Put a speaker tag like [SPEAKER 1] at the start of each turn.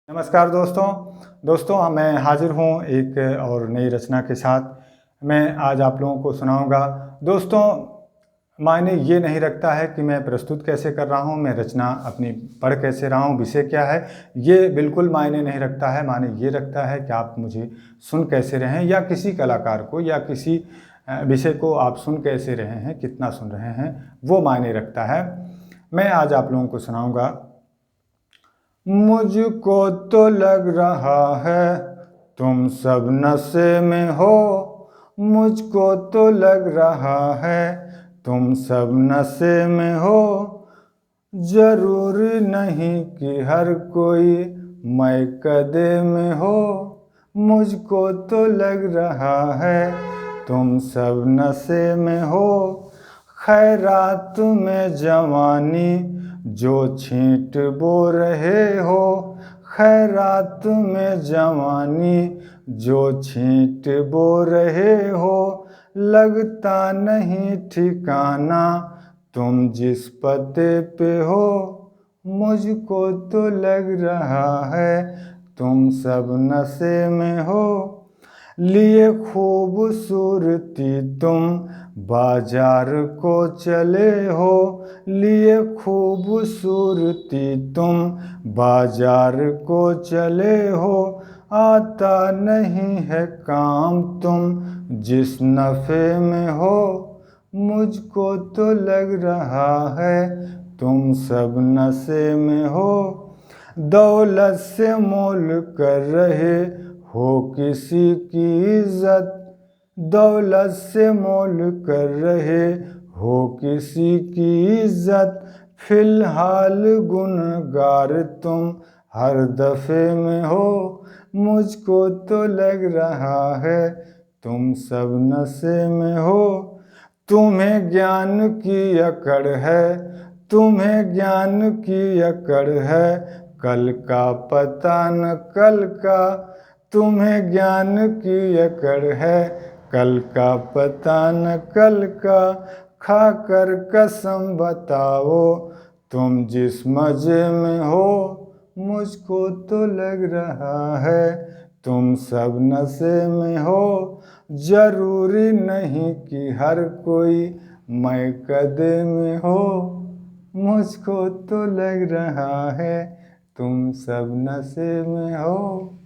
[SPEAKER 1] नमस्कार दोस्तों मैं हाजिर हूँ एक और नई रचना के साथ। मैं आज आप लोगों को सुनाऊंगा। दोस्तों, मायने ये नहीं रखता है कि मैं प्रस्तुत कैसे कर रहा हूँ, मैं रचना अपनी पढ़ कैसे रहा हूँ, विषय क्या है, ये बिल्कुल मायने नहीं रखता है। मायने ये रखता है कि आप मुझे सुन कैसे रहे हैं, या किसी कलाकार को या किसी विषय को आप सुन कैसे रहे हैं, कितना सुन रहे हैं, वो मायने रखता है। मैं आज आप लोगों को सुनाऊंगा। मुझको तो लग रहा है तुम सब नशे में हो, मुझको तो लग रहा है तुम सब नशे में हो। जरूरी नहीं कि हर कोई मैं कदे में हो, मुझको तो लग रहा है तुम सब नशे में हो। खैरात में जवानी जो छींट बो रहे हो, खैरात में जवानी जो छींट बो रहे हो। लगता नहीं ठिकाना तुम जिस पते पे हो, मुझको तो लग रहा है तुम सब नशे में हो। लिए खूबसूरती तुम बाजार को चले हो, लिए खूबसूरती तुम बाजार को चले हो। आता नहीं है काम तुम जिस नफ़े में हो, मुझको तो लग रहा है तुम सब नशे में हो। दौलत से मोल कर रहे हो किसी की इज्जत, दौलत से मोल कर रहे हो किसी की इज्जत। फिलहाल गुनहगार तुम हर दफे में हो, मुझको तो लग रहा है तुम सब नशे में हो। तुम्हें ज्ञान की अकड़ है, तुम्हें ज्ञान की अकड़ है, कल का पता न कल का। तुम्हें ज्ञान की अकड़ है, कल का पता न कल का। खाकर कसम बताओ तुम जिस मजे में हो, मुझको तो लग रहा है तुम सब नशे में हो। जरूरी नहीं कि हर कोई मैं कदे में हो, मुझको तो लग रहा है तुम सब नशे में हो।